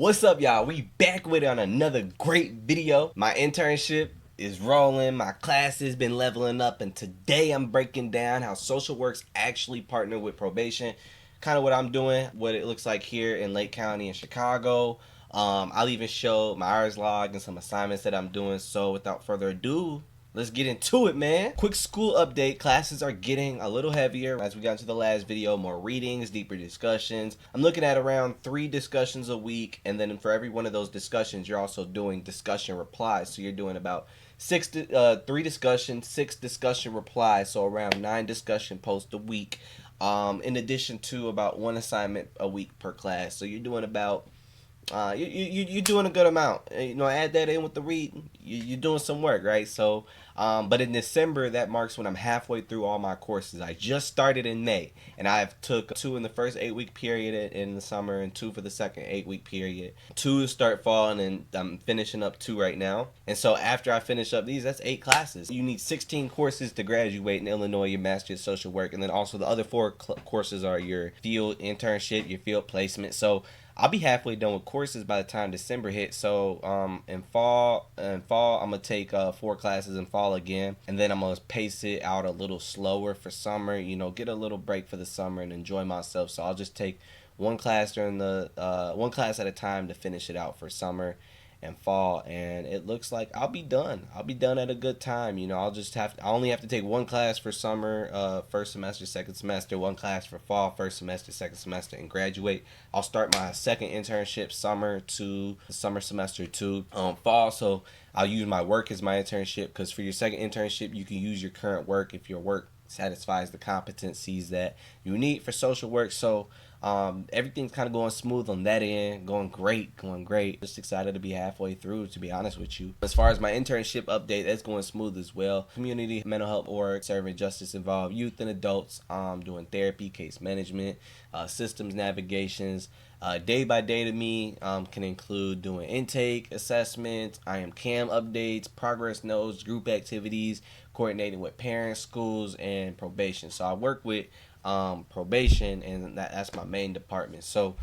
What's up, y'all? We back with it on another great video. My internship is rolling, my class has been leveling up, and today I'm breaking down how social works actually partner with probation. Kind of what I'm doing, what it looks like here in Lake County in Chicago. I'll even show my hours log and some assignments that I'm doing. So without further ado, let's get into it, man. Quick school update. Classes are getting a little heavier as we got into the last video. More readings, deeper discussions. I'm looking at around 3 discussions a week, and then for every one of those discussions, you're also doing discussion replies. So you're doing about 3 discussions, 6 discussion replies, so around 9 discussion posts a week. In addition to about 1 assignment a week per class. So you're doing about you're doing a good amount. Add that in with the reading. You're doing some work, right? So, but in December, that marks when I'm halfway through all my courses. I just started in May, and I've took 2 in the first 8-week period in the summer, and 2 for the second 8-week period. 2 to start fall, and I'm finishing up 2 right now. And so after I finish up these, that's 8 classes. You need 16 courses to graduate in Illinois, your Master of Social Work, and then also the other 4 courses are your field internship, your field placement. So I'll be halfway done with courses by the time December hits. So in fall, I'm gonna take 4 classes in fall again, and then I'm gonna pace it out a little slower for summer. Get a little break for the summer and enjoy myself. So I'll just take one class during the one class at a time to finish it out for summer and fall, and it looks like I'll be done. I'll be done at a good time. I only have to take 1 class for summer, first semester, second semester, 1 class for fall, first semester, second semester, and graduate. I'll start my second internship summer to summer semester to fall. So I'll use my work as my internship, because for your second internship, you can use your current work if your work satisfies the competencies that you need for social work. So everything's kind of going smooth on that end, going great. Just excited to be halfway through, to be honest with you. As far as my internship update, that's going smooth as well. Community mental health org, serving justice involved youth and adults, doing therapy, case management, systems navigations. Day by day to me can include doing intake assessments, IM-CAM updates, progress notes, group activities, coordinating with parents, schools, and probation. So I work with probation, and that's my main department. So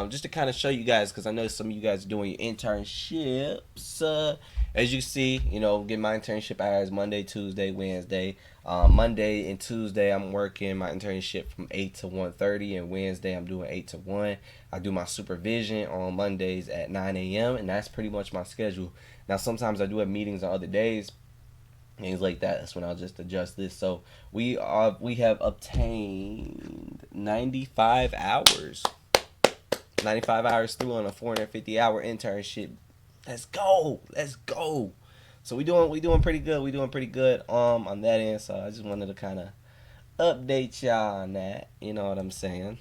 just to kind of show you guys, because I know some of you guys are doing your internships. As you see, get my internship hours Monday, Tuesday, Wednesday. Monday and Tuesday I'm working my internship from 8 to 1:30, and Wednesday I'm doing 8 to 1. I do my supervision on Mondays at 9 a.m. and that's pretty much my schedule. Now sometimes I do have meetings on other days, things like that. That's when I'll just adjust this. So we have obtained 95 hours. 95 hours through on a 450-hour internship. Let's go. So we doing pretty good on that end. So I just wanted to kind of update y'all on that. You know what I'm saying?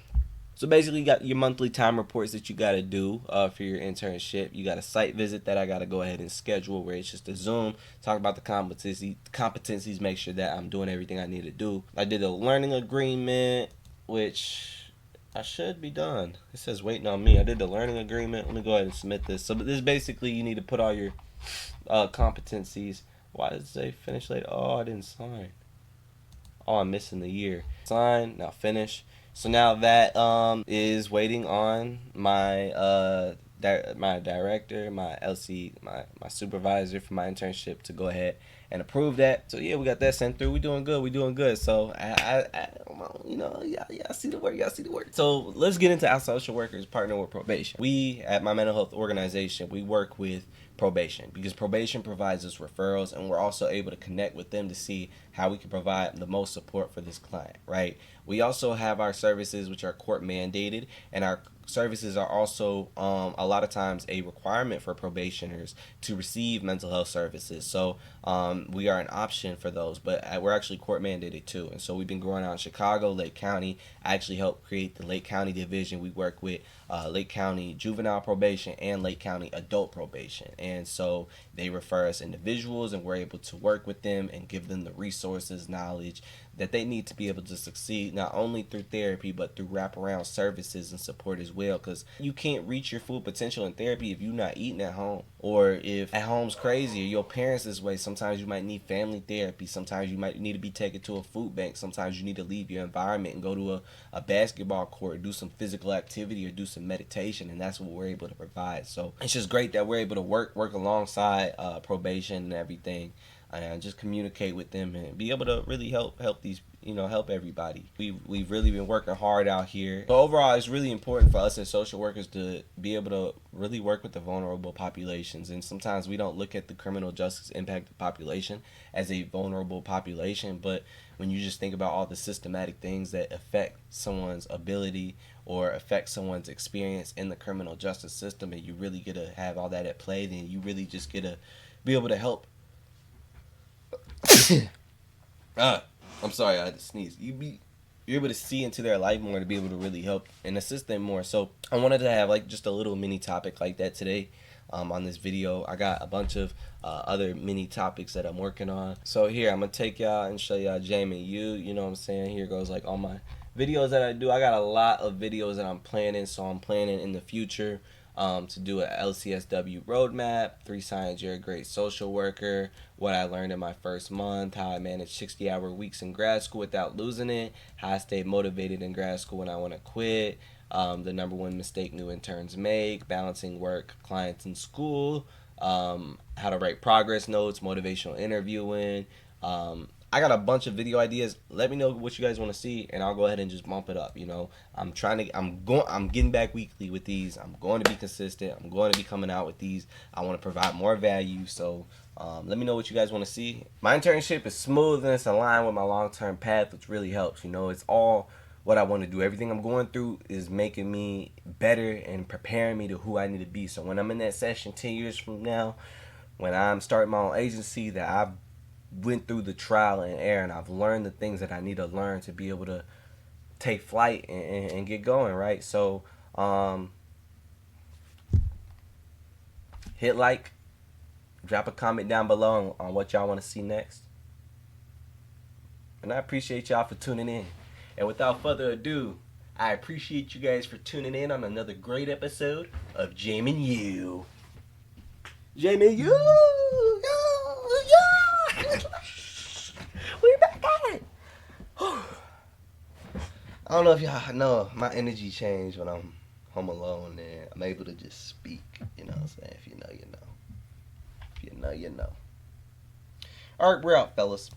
So basically, you got your monthly time reports that you got to do for your internship. You got a site visit that I got to go ahead and schedule, where it's just a Zoom, talk about the competencies, make sure that I'm doing everything I need to do. I did a learning agreement, which I should be done. It says waiting on me. I did the learning agreement. Let me go ahead and submit this. So this basically, you need to put all your competencies. Why does it say finish late? Oh, I didn't sign. Oh, I'm missing the year. Sign, now finish. So now that is waiting on my my director, my LC, my supervisor for my internship to go ahead and approve that. So yeah, we got that sent through. We doing good. So y'all see the work. So let's get into our social workers partner with probation. We at my mental health organization, we work with probation, because probation provides us referrals, and we're also able to connect with them to see how we can provide the most support for this client, right? We also have our services, which are court mandated, and our services are also a lot of times a requirement for probationers to receive mental health services. So we are an option for those, but we're actually court mandated too. And so we've been growing out in Chicago, Lake County. I actually helped create the Lake County division. We work with Lake County juvenile probation and Lake County adult probation, and so they refer us individuals, and we're able to work with them and give them the resources, knowledge that they need to be able to succeed, not only through therapy but through wraparound services and support as well, because you can't reach your full potential in therapy if you're not eating at home, or if at home's crazy, or your parents this way. Sometimes you might need family therapy, sometimes you might need to be taken to a food bank, sometimes you need to leave your environment and go to a basketball court, do some physical activity, or do some some meditation, and that's what we're able to provide. So it's just great that we're able to work alongside probation and everything, and just communicate with them and be able to really help these, help everybody. We've really been working hard out here. But overall, it's really important for us as social workers to be able to really work with the vulnerable populations. And sometimes we don't look at the criminal justice impacted population as a vulnerable population, but when you just think about all the systematic things that affect someone's ability or affect someone's experience in the criminal justice system, and you really get to have all that at play, then you really just get to be able to help. I'm sorry, I had to sneeze. You're able to see into their life more, to be able to really help and assist them more. So I wanted to have like just a little mini topic like that today. On this video, I got a bunch of other mini topics that I'm working on. So here, I'm gonna take y'all and show y'all Jamie. You know what I'm saying? Here goes like all my videos that I do. I got a lot of videos that I'm planning. So I'm planning in the future to do a LCSW roadmap, 3 signs you're a great social worker, what I learned in my first month, how I managed 60-hour weeks in grad school without losing it, how I stayed motivated in grad school when I want to quit, the number 1 mistake new interns make, balancing work, clients, and school, how to write progress notes, motivational interviewing. I got a bunch of video ideas. Let me know what you guys want to see, and I'll go ahead and just bump it up. I'm getting back weekly with these. I'm going to be consistent. I'm going to be coming out with these. I want to provide more value. So let me know what you guys want to see. My internship is smooth and it's aligned with my long-term path, which really helps. It's all what I want to do. Everything I'm going through is making me better and preparing me to who I need to be. So when I'm in that session 10 years from now, when I'm starting my own agency, that I've went through the trial and error, and I've learned the things that I need to learn to be able to take flight and get going, right? So hit like, drop a comment down below on what y'all want to see next, and I appreciate y'all for tuning in. And without further ado, I appreciate you guys for tuning in on another great episode of Jamin' You. Jamin' You! We're back at it! I don't know if y'all know, my energy changed when I'm home alone and I'm able to just speak. You know what I'm saying? If you know, you know. If you know, you know. Alright, we're out, fellas.